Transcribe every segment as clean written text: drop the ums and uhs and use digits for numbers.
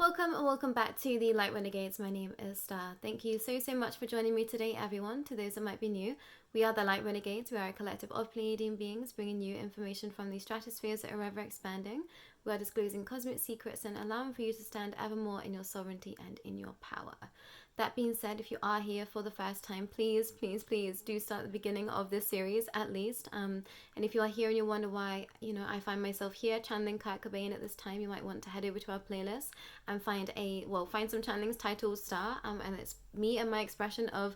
Welcome and welcome back to the Light Renegades. My name is Star. Thank you so much for joining me today, everyone. To those that might be new, we are the Light Renegades. We are a collective of Pleiadian beings bringing you information from the stratospheres that are ever expanding. We are disclosing cosmic secrets and allowing for you to stand ever more in your sovereignty and in your power. That being said, if you are here for the first time, please do start at the beginning of this series at least. And if you are here and you wonder why, I find myself here channeling Cobain at this time, you might want to head over to our playlist and find some channelings titled Star. And it's me and my expression of,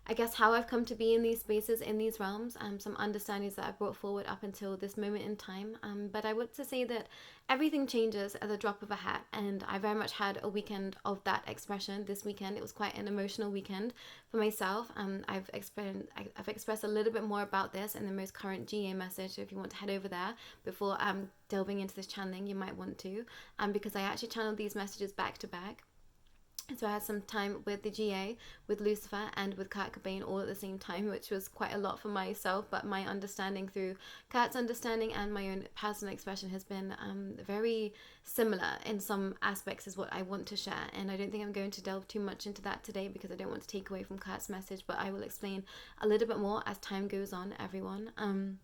I guess, how I've come to be in these spaces, in these realms, some understandings that I've brought forward up until this moment in time. But I want to say that everything changes at the drop of a hat, and I very much had a weekend of that expression this weekend. It was quite an emotional weekend for myself. I've expressed a little bit more about this in the most current GA message, so if you want to head over there before delving into this channeling, you might want to, because I actually channeled these messages back to back. So I had some time with the GA, with Lucifer, and with Kurt Cobain all at the same time, which was quite a lot for myself. But my understanding through Kurt's understanding and my own personal expression has been very similar in some aspects is what I want to share. And I don't think I'm going to delve too much into that today because I don't want to take away from Kurt's message. But I will explain a little bit more as time goes on, everyone.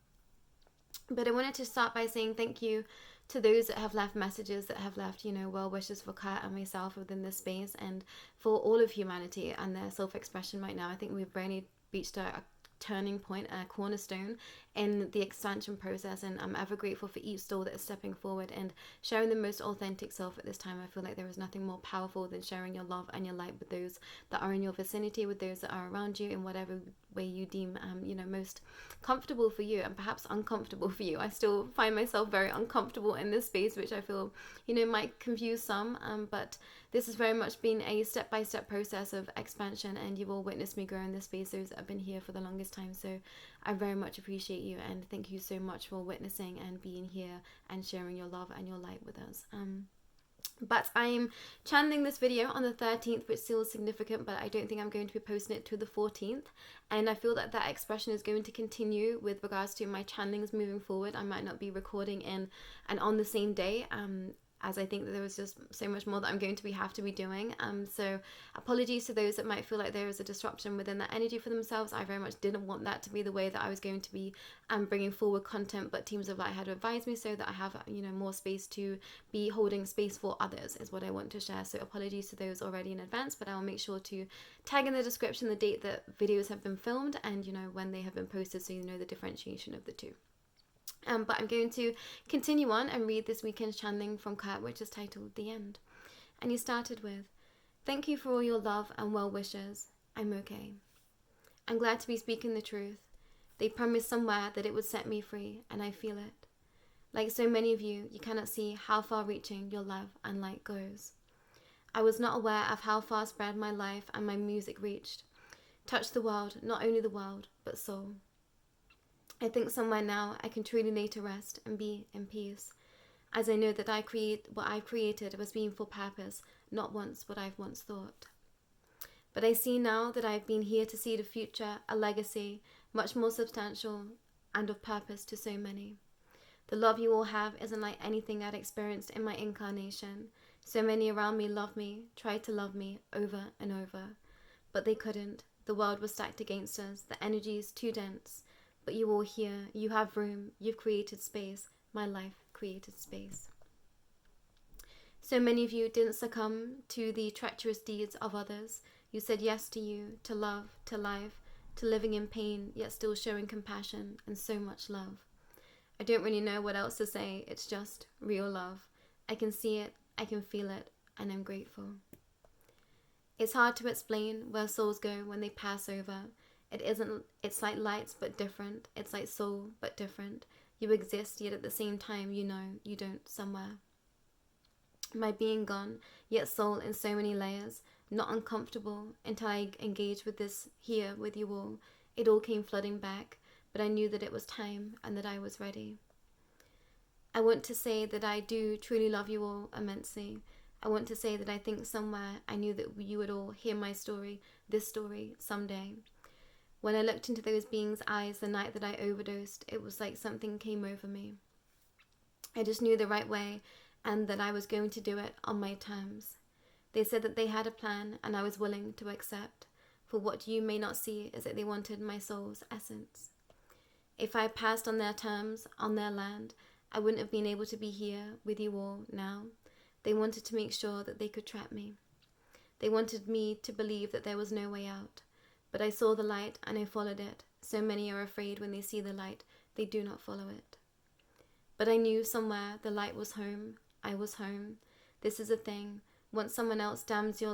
But I wanted to start by saying thank you to those that have left messages, that have left, well wishes for Kurt and myself within this space, and for all of humanity and their self-expression right now. I think we've really reached a turning point, a cornerstone in the expansion process, and I'm ever grateful for each soul that is stepping forward and sharing the most authentic self at this time. I feel like there is nothing more powerful than sharing your love and your light with those that are in your vicinity, with those that are around you in whatever way you deem most comfortable for you, and perhaps uncomfortable for you. I still find myself very uncomfortable in this space, which I feel might confuse some, but this has very much been a step-by-step process of expansion, and you've all witnessed me grow in this space, those that have been here for the longest time. So I very much appreciate you, and thank you so much for witnessing and being here and sharing your love and your light with us. But I'm channeling this video on the 13th, which still is significant, but I don't think I'm going to be posting it to the 14th. And I feel that that expression is going to continue with regards to my channelings moving forward. I might not be recording in and on the same day, as I think that there was just so much more that I'm going to have to be doing. So apologies to those that might feel like there is a disruption within that energy for themselves. I very much didn't want that to be the way that I was going to be bringing forward content, but Teams of Light had advised me so that I have more space to be holding space for others is what I want to share. So apologies to those already in advance, but I will make sure to tag in the description the date that videos have been filmed and when they have been posted, so you know the differentiation of the two. But I'm going to continue on and read this weekend's channeling from Kurt, which is titled The End. And he started with, "Thank you for all your love and well wishes. I'm okay. I'm glad to be speaking the truth. They promised somewhere that it would set me free, and I feel it. Like so many of you, you cannot see how far-reaching your love and light goes. I was not aware of how far spread my life and my music reached. Touched the world, not only the world, but soul. I think somewhere now I can truly lay to rest and be in peace, as I know that what I've created was being for purpose, not once what I've once thought. But I see now that I've been here to see the future, a legacy, much more substantial and of purpose to so many. The love you all have isn't like anything I'd experienced in my incarnation. So many around me love me, tried to love me over and over, but they couldn't. The world was stacked against us, the energy is too dense. But you all here, you have room, you've created space, my life created space. So many of you didn't succumb to the treacherous deeds of others. You said yes to you, to love, to life, to living in pain, yet still showing compassion and so much love. I don't really know what else to say, it's just real love. I can see it, I can feel it, and I'm grateful. It's hard to explain where souls go when they pass over. It's like lights but different. It's like soul but different. You exist, yet at the same time you don't somewhere. My being gone, yet soul in so many layers. Not uncomfortable until I engaged with this here with you all. It all came flooding back, but I knew that it was time and that I was ready. I want to say that I do truly love you all immensely. I want to say that I think somewhere I knew that you would all hear my story, this story, someday. When I looked into those beings' eyes the night that I overdosed, it was like something came over me. I just knew the right way and that I was going to do it on my terms. They said that they had a plan and I was willing to accept, for what you may not see is that they wanted my soul's essence. If I passed on their terms, on their land, I wouldn't have been able to be here with you all now. They wanted to make sure that they could trap me. They wanted me to believe that there was no way out. But I saw the light and I followed it. So many are afraid when they see the light, they do not follow it. But I knew somewhere the light was home. I was home. This is a thing. Once someone else damns your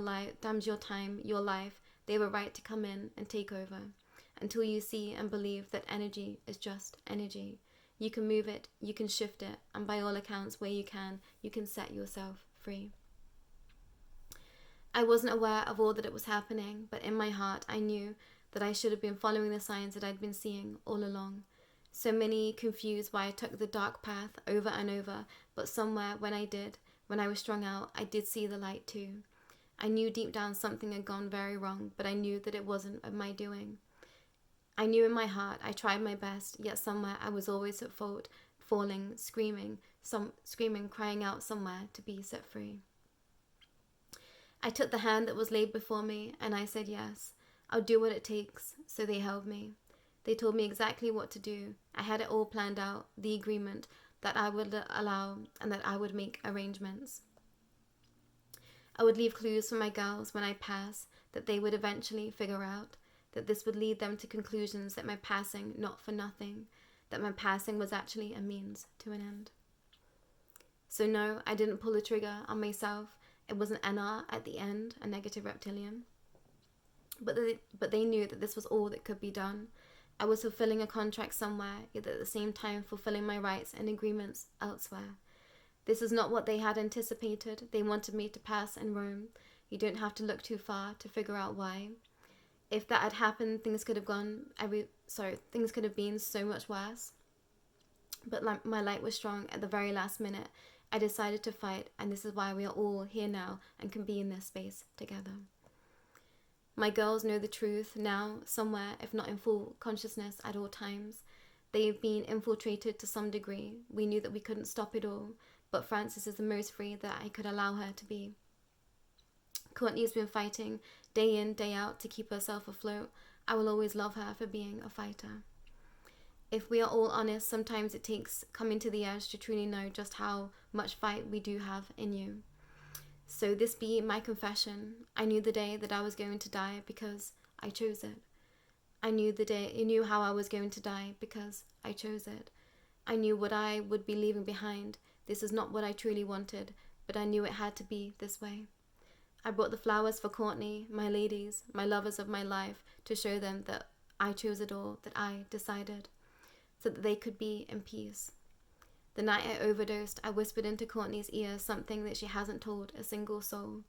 time, your life, they have a right to come in and take over. Until you see and believe that energy is just energy. You can move it, you can shift it, and by all accounts, where you can set yourself free. I wasn't aware of all that it was happening, but in my heart I knew that I should have been following the signs that I'd been seeing all along. So many confused why I took the dark path over and over, but somewhere when I was strung out, I did see the light too. I knew deep down something had gone very wrong, but I knew that it wasn't of my doing. I knew in my heart I tried my best, yet somewhere I was always at fault, falling, screaming, crying out somewhere to be set free. I took the hand that was laid before me, and I said yes, I'll do what it takes, so they held me. They told me exactly what to do. I had it all planned out, the agreement that I would allow and that I would make arrangements. I would leave clues for my girls when I pass that they would eventually figure out, that this would lead them to conclusions that my passing not for nothing, that my passing was actually a means to an end. So no, I didn't pull the trigger on myself. It was an NR at the end, a negative reptilian. But they knew that this was all that could be done. I was fulfilling a contract somewhere, yet at the same time fulfilling my rights and agreements elsewhere. This is not what they had anticipated. They wanted me to pass and roam. You don't have to look too far to figure out why. If that had happened, things could have been so much worse. But my light was strong at the very last minute. I decided to fight, and this is why we are all here now and can be in this space together. My girls know the truth now, somewhere, if not in full consciousness at all times. They've been infiltrated to some degree. We knew that we couldn't stop it all, but Frances is the most free that I could allow her to be. Courtney's been fighting day in, day out to keep herself afloat. I will always love her for being a fighter. If we are all honest, sometimes it takes coming to the edge to truly know just how much fight we do have in you. So this be my confession. I knew the day that I was going to die because I chose it. I knew how I was going to die because I chose it. I knew what I would be leaving behind. This is not what I truly wanted, but I knew it had to be this way. I brought the flowers for Courtney, my ladies, my lovers of my life, to show them that I chose it all, that I decided, so that they could be in peace. The night I overdosed, I whispered into Courtney's ear something that she hasn't told a single soul,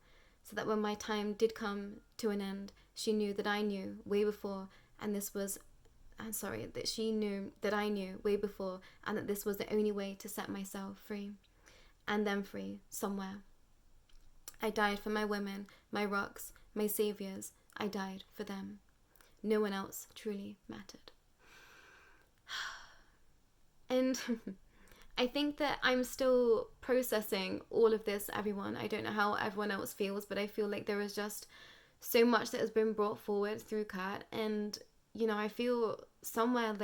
so that when my time did come to an end, she knew that I knew way before, that she knew that I knew way before, and that this was the only way to set myself free, and them free, somewhere. I died for my women, my rocks, my saviors. I died for them. No one else truly mattered. And I think that I'm still processing all of this, everyone. I don't know how everyone else feels, but I feel like there is just so much that has been brought forward through Kat. And, I feel somewhere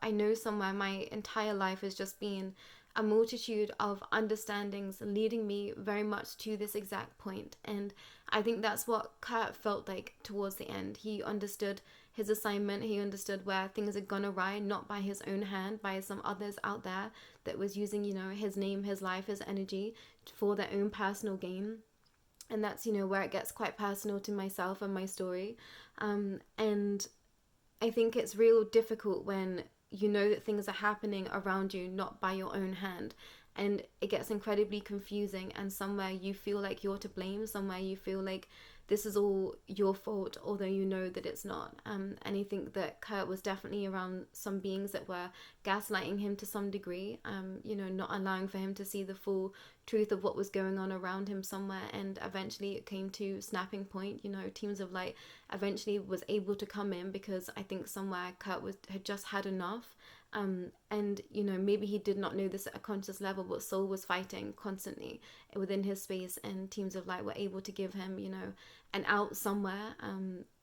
I know somewhere my entire life has just been a multitude of understandings leading me very much to this exact point. And I think that's what Kurt felt like towards the end. He understood his assignment. He understood where things had gone awry, not by his own hand, by some others out there that was using, his name, his life, his energy for their own personal gain. And that's, where it gets quite personal to myself and my story. And I think it's real difficult when you know that things are happening around you, not by your own hand. And it gets incredibly confusing, and somewhere you feel like you're to blame, somewhere you feel like this is all your fault, although you know that it's not. And I think that Kurt was definitely around some beings that were gaslighting him to some degree, not allowing for him to see the full truth of what was going on around him somewhere. And eventually it came to snapping point. Teams of Light eventually was able to come in, because I think somewhere Kurt had just had enough. And maybe he did not know this at a conscious level, but soul was fighting constantly within his space, and teams of light were able to give him an out somewhere.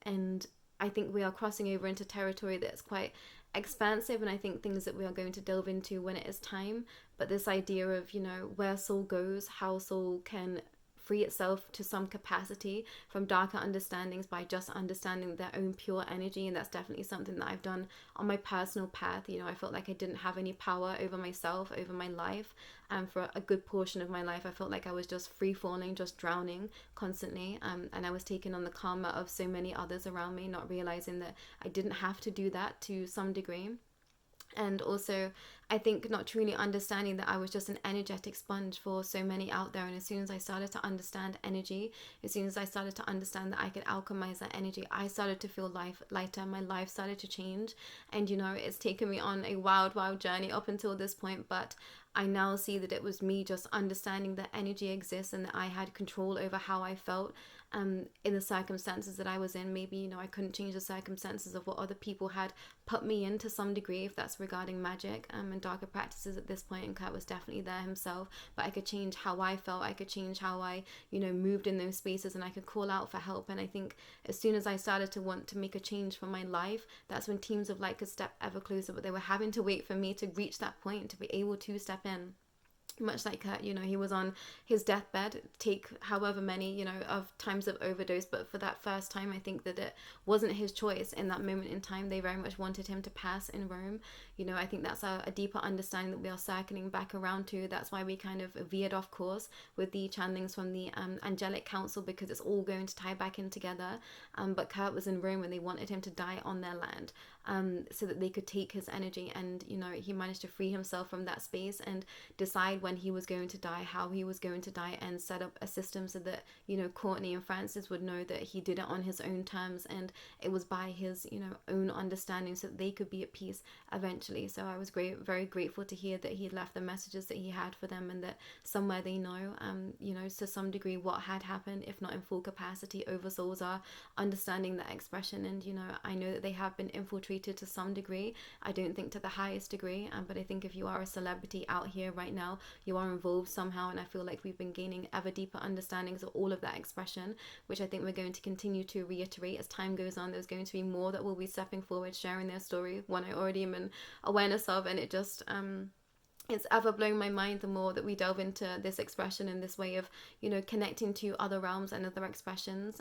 And I think we are crossing over into territory that's quite expansive, and I think things that we are going to delve into when it is time. But this idea of where soul goes, how soul can free itself to some capacity from darker understandings by just understanding their own pure energy. And that's definitely something that I've done on my personal path. I felt like I didn't have any power over myself, over my life, and for a good portion of my life I felt like I was just free falling, just drowning constantly, and I was taking on the karma of so many others around me, not realizing that I didn't have to do that to some degree. And also, I think not truly understanding that I was just an energetic sponge for so many out there. And as soon as I started to understand energy, as soon as I started to understand that I could alchemize that energy, I started to feel lighter. My life started to change. And it's taken me on a wild journey up until this point, but I now see that it was me just understanding that energy exists and that I had control over how I felt in the circumstances that I was in. Maybe I couldn't change the circumstances of what other people had put me in to some degree, if that's regarding magic and darker practices at this point. And Kurt was definitely there himself, but I could change how I felt. I could change how I moved in those spaces, and I could call out for help. And I think as soon as I started to want to make a change for my life, that's when teams of light could step ever closer. But they were having to wait for me to reach that point to be able to step in. Much like Kurt, he was on his deathbed, take however many, of times of overdose. But for that first time, I think that it wasn't his choice in that moment in time. They very much wanted him to pass in Rome. I think that's a deeper understanding that we are circling back around to. That's why we kind of veered off course with the channelings from the Angelic Council, because it's all going to tie back in together. But Kurt was in Rome and they wanted him to die on their land, so that they could take his energy. And, he managed to free himself from that space and decide when he was going to die, how he was going to die, and set up a system so that Courtney and Francis would know that he did it on his own terms, and it was by his own understanding, so that they could be at peace eventually. So I was very grateful to hear that he left the messages that he had for them, and that somewhere they know to some degree what had happened, if not in full capacity. Oversouls are understanding that expression, and I know that they have been infiltrated to some degree. I don't think to the highest degree, but I think if you are a celebrity out here right now, you are involved somehow. And I feel like we've been gaining ever deeper understandings of all of that expression, which I think we're going to continue to reiterate as time goes on. There's going to be more that will be stepping forward, sharing their story, one I already am in awareness of, and it just it's ever blowing my mind the more that we delve into this expression and this way of connecting to other realms and other expressions.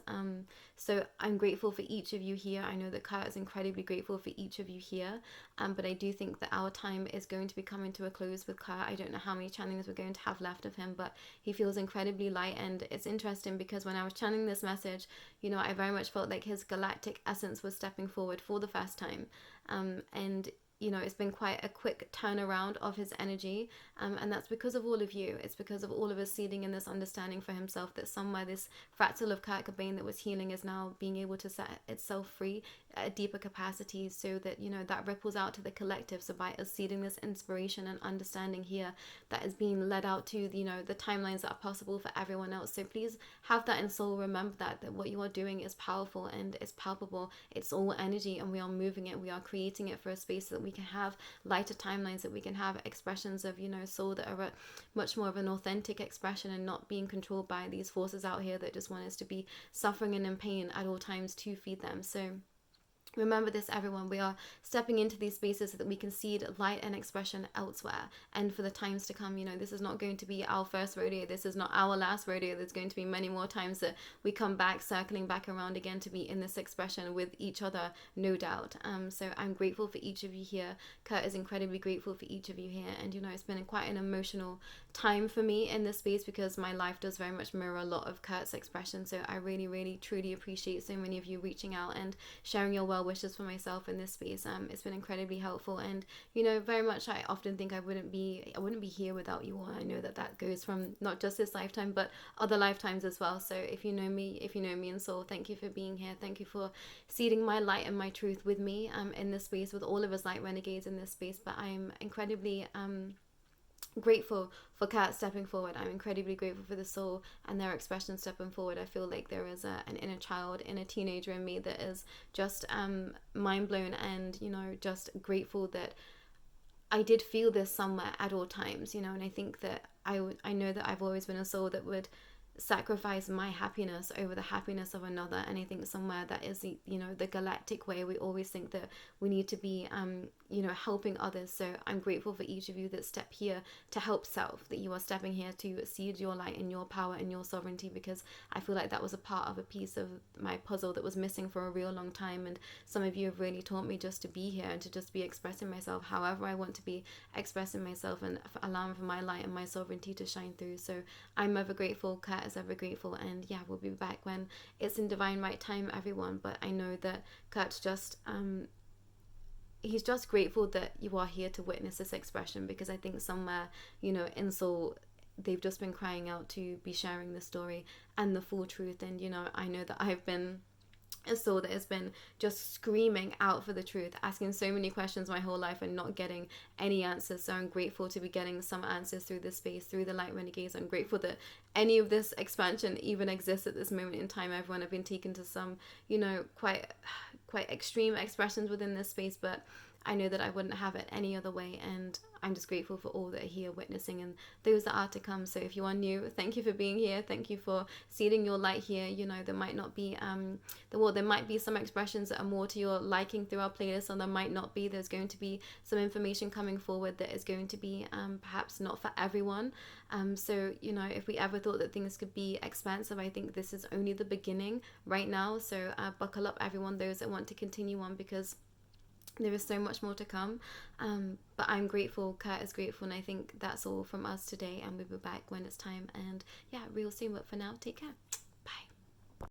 So I'm grateful for each of you here. I know that Kurt is incredibly grateful for each of you here, but I do think that our time is going to be coming to a close with Kurt. I don't know how many channelings we're going to have left of him, but he feels incredibly light. And it's interesting because when I was channeling this message, I very much felt like his galactic essence was stepping forward for the first time, and it's been quite a quick turnaround of his energy, and that's because of all of you. It's because of all of us seeding in this understanding for himself that somewhere this fractal of Kurt Cobain that was healing is now being able to set itself free at a deeper capacity, so that that ripples out to the collective. So by us seeding this inspiration and understanding here, that is being led out to the timelines that are possible for everyone else. So please have that in soul. Remember that what you are doing is powerful and it's palpable. It's all energy, and we are moving it. We are creating it for a space that we can have lighter timelines, that we can have expressions of soul that are much more of an authentic expression, and not being controlled by these forces out here that just want us to be suffering and in pain at all times to feed them. So remember this, everyone. We are stepping into these spaces so that we can seed light and expression elsewhere. And for the times to come, this is not going to be our first rodeo. This is not our last rodeo. There's going to be many more times that we come back, circling back around again to be in this expression with each other, no doubt. So I'm grateful for each of you here. Kurt is incredibly grateful for each of you here. And, it's been quite an emotional time for me in this space, because my life does very much mirror a lot of Kurt's expression. So I really truly appreciate so many of you reaching out and sharing your well wishes for myself in this space. It's been incredibly helpful, and very much I often think I wouldn't be here without you all. I know that goes from not just this lifetime but other lifetimes as well. So if you know me in soul, thank you for being here. Thank you for seeding my light and my truth with me in this space, with all of us light renegades in this space. But I'm incredibly grateful for Kurt stepping forward. I'm incredibly grateful for the soul and their expression stepping forward. I feel like there is an inner child, inner teenager in me that is just mind blown, and just grateful that I did feel this somewhere at all times, you know, and I think that I know that I've always been a soul that would sacrifice my happiness over the happiness of another. And I think somewhere that is the, you know, the galactic way. We always think that we need to be you know, helping others. So I'm grateful for each of you that step here to help self, that you are stepping here to seed your light and your power and your sovereignty, because I feel like that was a part of a piece of my puzzle that was missing for a real long time. And some of you have really taught me just to be here and to just be expressing myself however I want to be expressing myself, and allowing for my light and my sovereignty to shine through. So I'm ever grateful, Kat is ever grateful, and yeah, we'll be back when it's in divine right time, everyone. But I know that Kat's just he's just grateful that you are here to witness this expression, because I think somewhere, you know, in soul, they've just been crying out to be sharing the story and the full truth. And you know, I know that I've been a soul that has been just screaming out for the truth, asking so many questions my whole life and not getting any answers. So I'm grateful to be getting some answers through this space, through the Light Renegades. I'm grateful that any of this expansion even exists at this moment in time. Everyone, I've been taken to some, you know, quite extreme expressions within this space, but I know that I wouldn't have it any other way, and I'm just grateful for all that are here witnessing and those that are to come. So if you are new, thank you for being here. Thank you for seeding your light here. You know, there might not be there might be some expressions that are more to your liking through our playlist, and there might not be. There's going to be some information coming forward that is going to be perhaps not for everyone. So you know, if we ever thought that things could be expansive, I think this is only the beginning right now. So buckle up, everyone, those that want to continue on, because there is so much more to come. But I'm grateful, Kurt is grateful, and I think that's all from us today, and we'll be back when it's time. And yeah, real soon. But for now, take care.